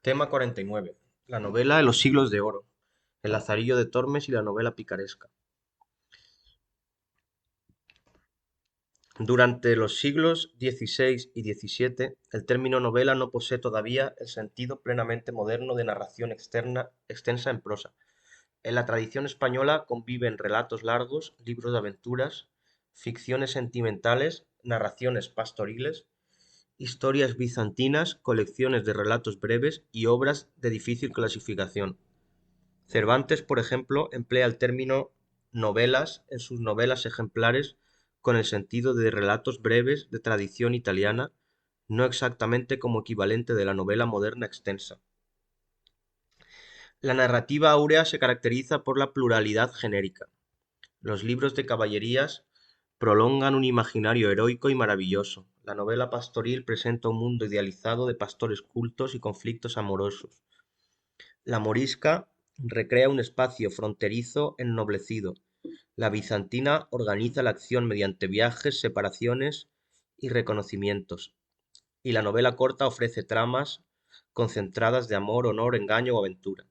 Tema 49. La novela de los siglos de oro. El Lazarillo de Tormes y la novela picaresca. Durante los siglos XVI y XVII, el término novela no posee todavía el sentido plenamente moderno de narración extensa en prosa. En la tradición española conviven relatos largos, libros de aventuras, ficciones sentimentales, narraciones pastoriles, historias bizantinas, colecciones de relatos breves y obras de difícil clasificación. Cervantes, por ejemplo, emplea el término novelas en sus novelas ejemplares con el sentido de relatos breves de tradición italiana, no exactamente como equivalente de la novela moderna extensa. La narrativa áurea se caracteriza por la pluralidad genérica. Los libros de caballerías prolongan un imaginario heroico y maravilloso. La novela pastoril presenta un mundo idealizado de pastores cultos y conflictos amorosos. La morisca recrea un espacio fronterizo ennoblecido. La bizantina organiza la acción mediante viajes, separaciones y reconocimientos. Y la novela corta ofrece tramas concentradas de amor, honor, engaño o aventura.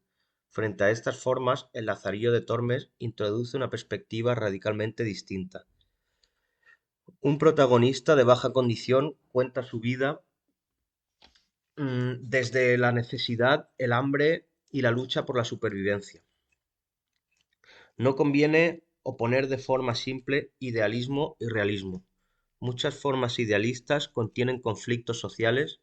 Frente a estas formas, el Lazarillo de Tormes introduce una perspectiva radicalmente distinta. Un protagonista de baja condición cuenta su vida desde la necesidad, el hambre y la lucha por la supervivencia. No conviene oponer de forma simple idealismo y realismo. Muchas formas idealistas contienen conflictos sociales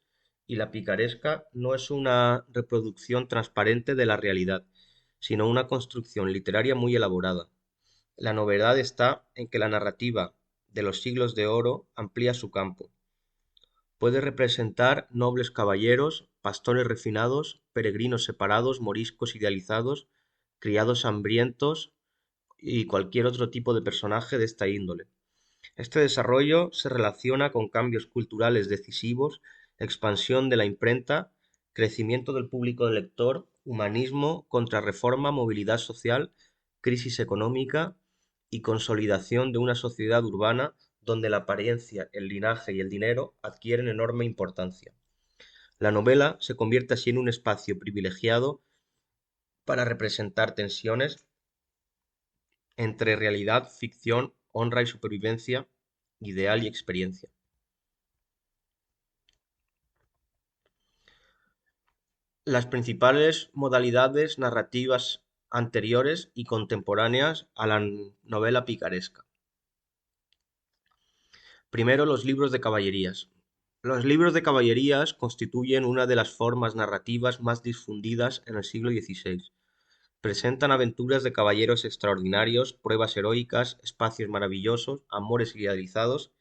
y la picaresca no es una reproducción transparente de la realidad, sino una construcción literaria muy elaborada. La novedad está en que la narrativa de los siglos de oro amplía su campo. Puede representar nobles caballeros, pastores refinados, peregrinos separados, moriscos idealizados, criados hambrientos y cualquier otro tipo de personaje de esta índole. Este desarrollo se relaciona con cambios culturales decisivos, expansión de la imprenta, crecimiento del público lector, humanismo, contrarreforma, movilidad social, crisis económica y consolidación de una sociedad urbana donde la apariencia, el linaje y el dinero adquieren enorme importancia. La novela se convierte así en un espacio privilegiado para representar tensiones entre realidad, ficción, honra y supervivencia, ideal y experiencia. Las principales modalidades narrativas anteriores y contemporáneas a la novela picaresca. Primero, los libros de caballerías. Los libros de caballerías constituyen una de las formas narrativas más difundidas en el siglo XVI. Presentan aventuras de caballeros extraordinarios, pruebas heroicas, espacios maravillosos, amores idealizados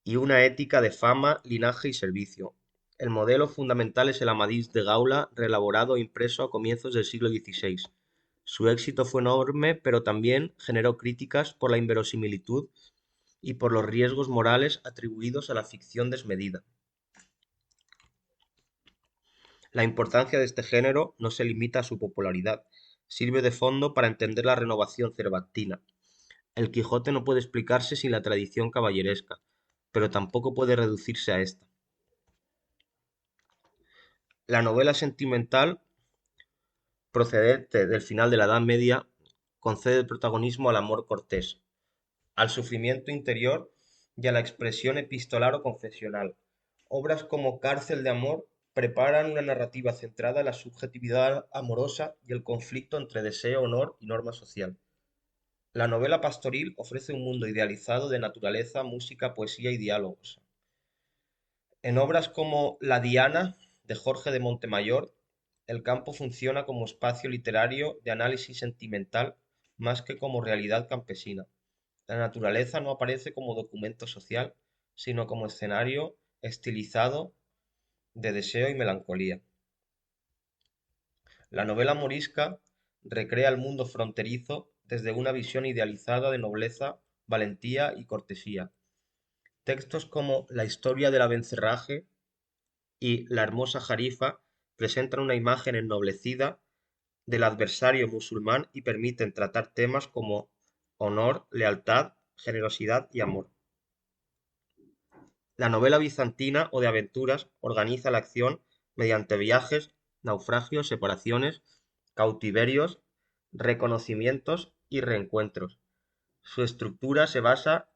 y una ética de fama, linaje y servicio. El modelo fundamental es el Amadís de Gaula, reelaborado e impreso a comienzos del siglo XVI. Su éxito fue enorme, pero también generó críticas por la inverosimilitud y por los riesgos morales atribuidos a la ficción desmedida. La importancia de este género no se limita a su popularidad, sirve de fondo para entender la renovación cervantina. El Quijote no puede explicarse sin la tradición caballeresca, pero tampoco puede reducirse a esta. La novela sentimental, procedente del final de la Edad Media, concede el protagonismo al amor cortés, al sufrimiento interior y a la expresión epistolar o confesional. Obras como Cárcel de amor preparan una narrativa centrada en la subjetividad amorosa y el conflicto entre deseo, honor y norma social. La novela pastoril ofrece un mundo idealizado de naturaleza, música, poesía y diálogos. En obras como La Diana, de Jorge de Montemayor, el campo funciona como espacio literario de análisis sentimental más que como realidad campesina. La naturaleza no aparece como documento social, sino como escenario estilizado de deseo y melancolía. La novela morisca recrea el mundo fronterizo desde una visión idealizada de nobleza, valentía y cortesía. Textos como La historia del abencerraje y La hermosa Jarifa presentan una imagen ennoblecida del adversario musulmán y permiten tratar temas como honor, lealtad, generosidad y amor. La novela bizantina o de aventuras organiza la acción mediante viajes, naufragios, separaciones, cautiverios, reconocimientos y reencuentros. Su estructura se basa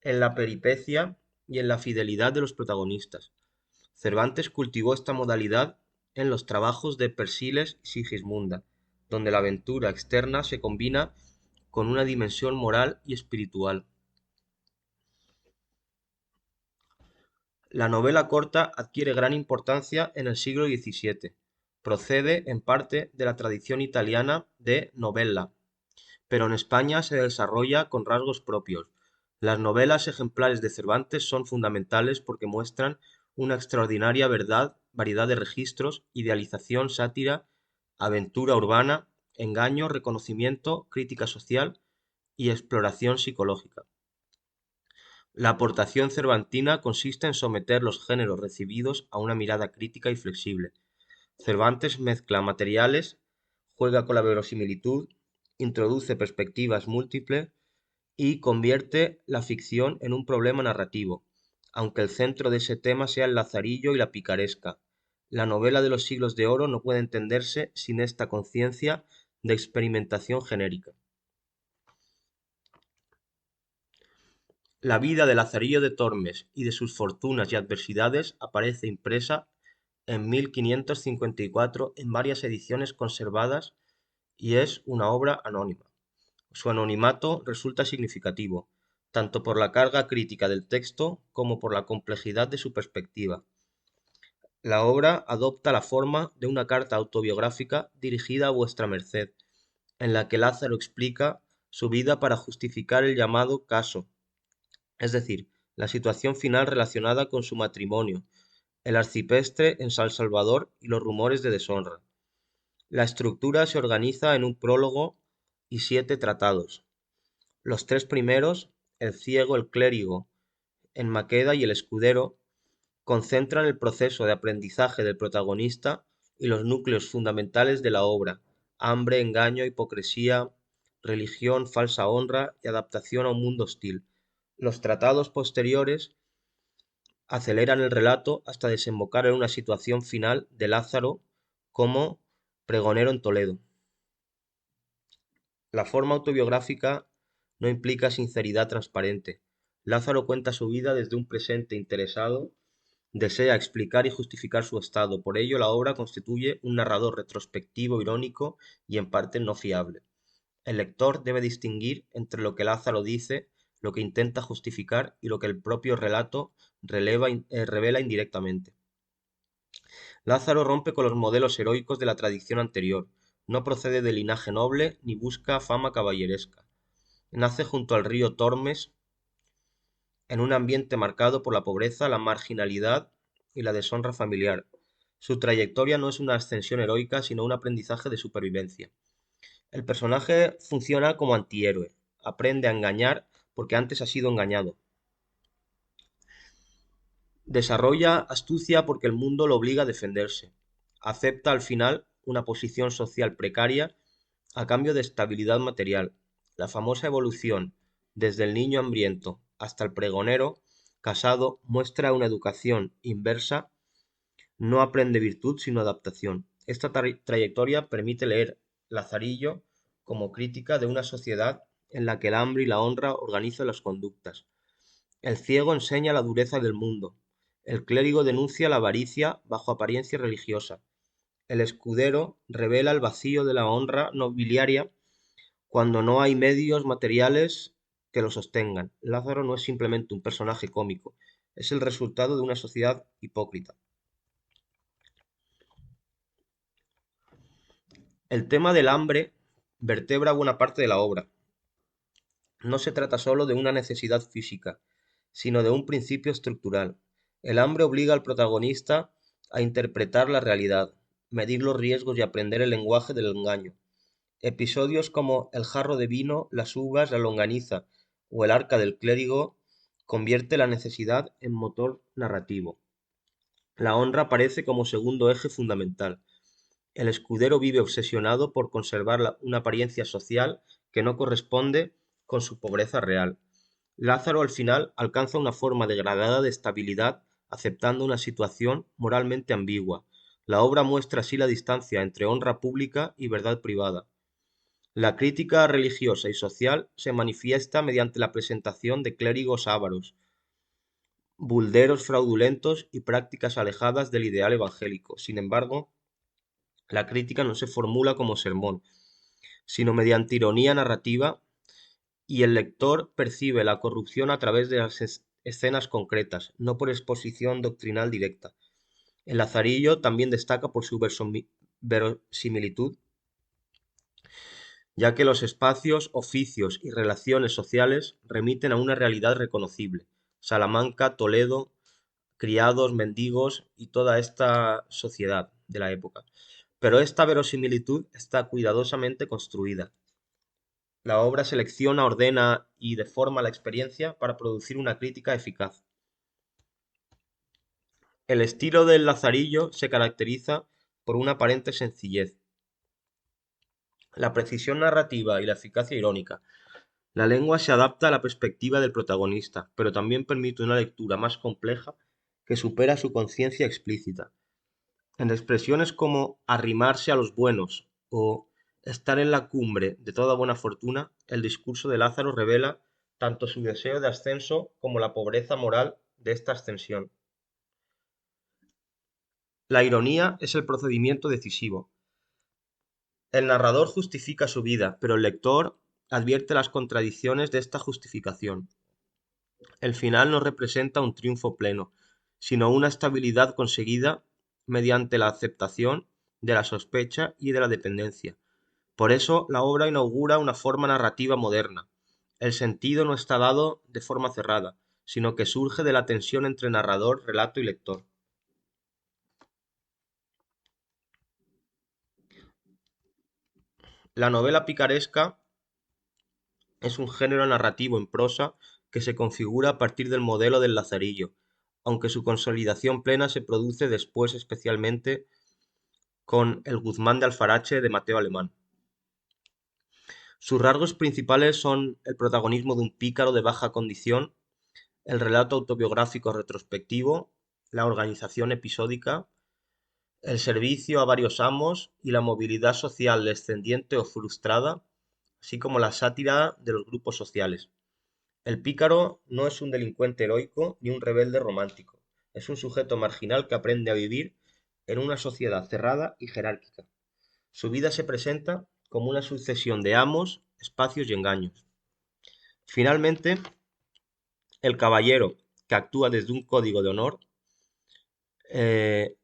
en la peripecia y en la fidelidad de los protagonistas. Cervantes cultivó esta modalidad en los trabajos de Persíles y Sigismunda, donde la aventura externa se combina con una dimensión moral y espiritual. La novela corta adquiere gran importancia en el siglo XVII. Procede en parte de la tradición italiana de novella, pero en España se desarrolla con rasgos propios. Las novelas ejemplares de Cervantes son fundamentales porque muestran una extraordinaria variedad de registros, idealización, sátira, aventura urbana, engaño, reconocimiento, crítica social y exploración psicológica. La aportación cervantina consiste en someter los géneros recibidos a una mirada crítica y flexible. Cervantes mezcla materiales, juega con la verosimilitud, introduce perspectivas múltiples y convierte la ficción en un problema narrativo, aunque el centro de ese tema sea el lazarillo y la picaresca. La novela de los siglos de oro no puede entenderse sin esta conciencia de experimentación genérica. La vida de Lazarillo de Tormes y de sus fortunas y adversidades aparece impresa en 1554 en varias ediciones conservadas y es una obra anónima. Su anonimato resulta significativo, tanto por la carga crítica del texto como por la complejidad de su perspectiva. La obra adopta la forma de una carta autobiográfica dirigida a vuestra merced, en la que Lázaro explica su vida para justificar el llamado caso, es decir, la situación final relacionada con su matrimonio, el arcipreste en San Salvador y los rumores de deshonra. La estructura se organiza en un prólogo y 7 tratados. Los 3 primeros, el ciego, el clérigo, en Maqueda y el escudero, concentran el proceso de aprendizaje del protagonista y los núcleos fundamentales de la obra: hambre, engaño, hipocresía, religión, falsa honra y adaptación a un mundo hostil. Los tratados posteriores aceleran el relato hasta desembocar en una situación final de Lázaro como pregonero en Toledo. La forma autobiográfica no implica sinceridad transparente. Lázaro cuenta su vida desde un presente interesado, desea explicar y justificar su estado, por ello la obra constituye un narrador retrospectivo, irónico y en parte no fiable. El lector debe distinguir entre lo que Lázaro dice, lo que intenta justificar y lo que el propio relato revela indirectamente. Lázaro rompe con los modelos heroicos de la tradición anterior, no procede de linaje noble ni busca fama caballeresca. Nace junto al río Tormes, en un ambiente marcado por la pobreza, la marginalidad y la deshonra familiar. Su trayectoria no es una ascensión heroica, sino un aprendizaje de supervivencia. El personaje funciona como antihéroe, aprende a engañar porque antes ha sido engañado. Desarrolla astucia porque el mundo lo obliga a defenderse. Acepta al final una posición social precaria a cambio de estabilidad material. La famosa evolución desde el niño hambriento hasta el pregonero casado muestra una educación inversa, no aprende virtud sino adaptación. Esta trayectoria permite leer Lazarillo como crítica de una sociedad en la que el hambre y la honra organizan las conductas. El ciego enseña la dureza del mundo. El clérigo denuncia la avaricia bajo apariencia religiosa. El escudero revela el vacío de la honra nobiliaria cuando no hay medios materiales que lo sostengan. Lázaro no es simplemente un personaje cómico, es el resultado de una sociedad hipócrita. El tema del hambre vertebra buena parte de la obra. No se trata solo de una necesidad física, sino de un principio estructural. El hambre obliga al protagonista a interpretar la realidad, medir los riesgos y aprender el lenguaje del engaño. Episodios como el jarro de vino, las uvas, la longaniza o el arca del clérigo convierte la necesidad en motor narrativo. La honra aparece como segundo eje fundamental. El escudero vive obsesionado por conservar una apariencia social que no corresponde con su pobreza real. Lázaro al final alcanza una forma degradada de estabilidad aceptando una situación moralmente ambigua. La obra muestra así la distancia entre honra pública y verdad privada. La crítica religiosa y social se manifiesta mediante la presentación de clérigos ávaros, bulderos fraudulentos y prácticas alejadas del ideal evangélico. Sin embargo, la crítica no se formula como sermón, sino mediante ironía narrativa, y el lector percibe la corrupción a través de las escenas concretas, no por exposición doctrinal directa. El Lazarillo también destaca por su verosimilitud, ya que los espacios, oficios y relaciones sociales remiten a una realidad reconocible. Salamanca, Toledo, criados, mendigos y toda esta sociedad de la época. Pero esta verosimilitud está cuidadosamente construida. La obra selecciona, ordena y deforma la experiencia para producir una crítica eficaz. El estilo del Lazarillo se caracteriza por una aparente sencillez, la precisión narrativa y la eficacia irónica. La lengua se adapta a la perspectiva del protagonista, pero también permite una lectura más compleja que supera su conciencia explícita. En expresiones como arrimarse a los buenos o estar en la cumbre de toda buena fortuna, el discurso de Lázaro revela tanto su deseo de ascenso como la pobreza moral de esta ascensión. La ironía es el procedimiento decisivo. El narrador justifica su vida, pero el lector advierte las contradicciones de esta justificación. El final no representa un triunfo pleno, sino una estabilidad conseguida mediante la aceptación de la sospecha y de la dependencia. Por eso, la obra inaugura una forma narrativa moderna. El sentido no está dado de forma cerrada, sino que surge de la tensión entre narrador, relato y lector. La novela picaresca es un género narrativo en prosa que se configura a partir del modelo del Lazarillo, aunque su consolidación plena se produce después, especialmente con El Guzmán de Alfarache de Mateo Alemán. Sus rasgos principales son el protagonismo de un pícaro de baja condición, el relato autobiográfico retrospectivo, la organización episódica, el servicio a varios amos y la movilidad social descendiente o frustrada, así como la sátira de los grupos sociales. El pícaro no es un delincuente heroico ni un rebelde romántico, es un sujeto marginal que aprende a vivir en una sociedad cerrada y jerárquica. Su vida se presenta como una sucesión de amos, espacios y engaños. Finalmente, el caballero, que actúa desde un código de honor, eh,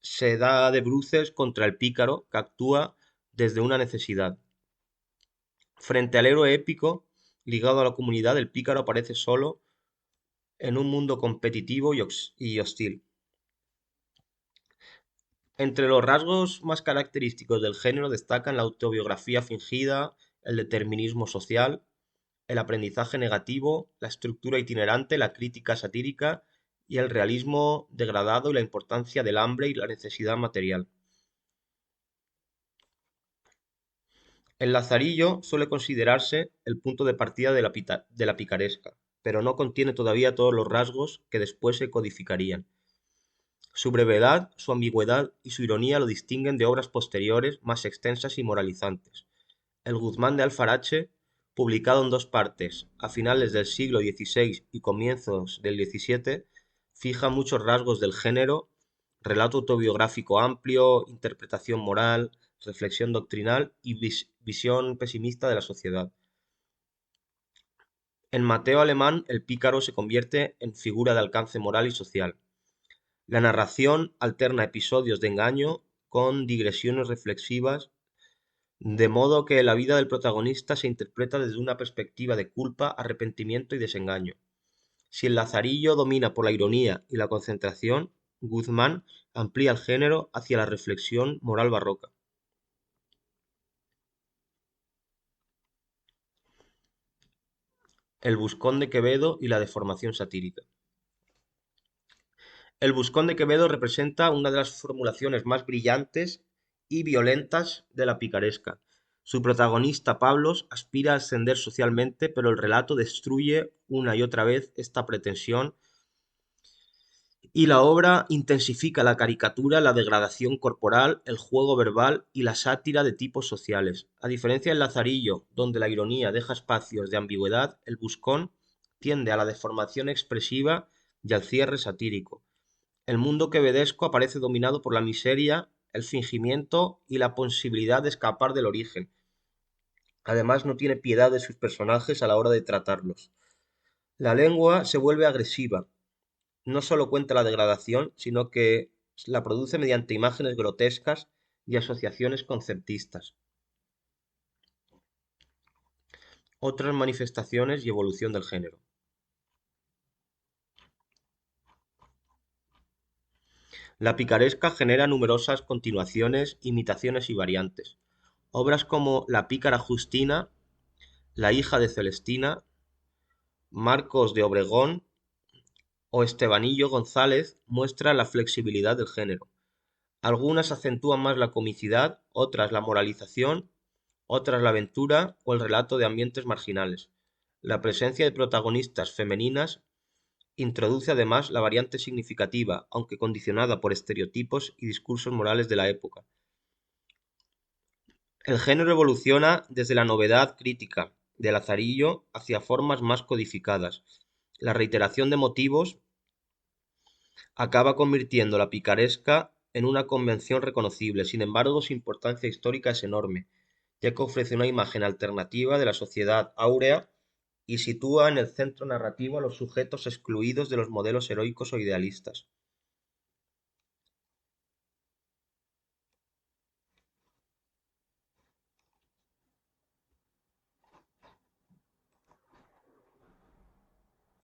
se da de bruces contra el pícaro, que actúa desde una necesidad. Frente al héroe épico, ligado a la comunidad, el pícaro aparece solo en un mundo competitivo y hostil. Entre los rasgos más característicos del género destacan la autobiografía fingida, el determinismo social, el aprendizaje negativo, la estructura itinerante, la crítica satírica y el realismo degradado y la importancia del hambre y la necesidad material. El Lazarillo suele considerarse el punto de partida de la picaresca, pero no contiene todavía todos los rasgos que después se codificarían. Su brevedad, su ambigüedad y su ironía lo distinguen de obras posteriores más extensas y moralizantes. El Guzmán de Alfarache, publicado en dos partes, a finales del siglo XVI y comienzos del XVII, fija muchos rasgos del género: relato autobiográfico amplio, interpretación moral, reflexión doctrinal y visión pesimista de la sociedad. En Mateo Alemán, el pícaro se convierte en figura de alcance moral y social. La narración alterna episodios de engaño con digresiones reflexivas, de modo que la vida del protagonista se interpreta desde una perspectiva de culpa, arrepentimiento y desengaño. Si el Lazarillo domina por la ironía y la concentración, Guzmán amplía el género hacia la reflexión moral barroca. El Buscón de Quevedo y la deformación satírica. El Buscón de Quevedo representa una de las formulaciones más brillantes y violentas de la picaresca. Su protagonista, Pablos, aspira a ascender socialmente, pero el relato destruye una y otra vez esta pretensión Y la obra intensifica la caricatura, la degradación corporal, el juego verbal y la sátira de tipos sociales. A diferencia del Lazarillo, donde la ironía deja espacios de ambigüedad, el Buscón tiende a la deformación expresiva y al cierre satírico. El mundo quevedesco aparece dominado por la miseria, el fingimiento y la posibilidad de escapar del origen. Además, no tiene piedad de sus personajes a la hora de tratarlos. La lengua se vuelve agresiva, no solo cuenta la degradación, sino que la produce mediante imágenes grotescas y asociaciones conceptistas. Otras manifestaciones y evolución del género. La picaresca genera numerosas continuaciones, imitaciones y variantes. Obras como La pícara Justina, La hija de Celestina, Marcos de Obregón o Estebanillo González muestran la flexibilidad del género. Algunas acentúan más la comicidad, otras la moralización, otras la aventura o el relato de ambientes marginales. La presencia de protagonistas femeninas introduce además la variante significativa, aunque condicionada por estereotipos y discursos morales de la época. El género evoluciona desde la novedad crítica de Lazarillo hacia formas más codificadas. La reiteración de motivos acaba convirtiendo la picaresca en una convención reconocible, sin embargo su importancia histórica es enorme, ya que ofrece una imagen alternativa de la sociedad áurea y sitúa en el centro narrativo a los sujetos excluidos de los modelos heroicos o idealistas.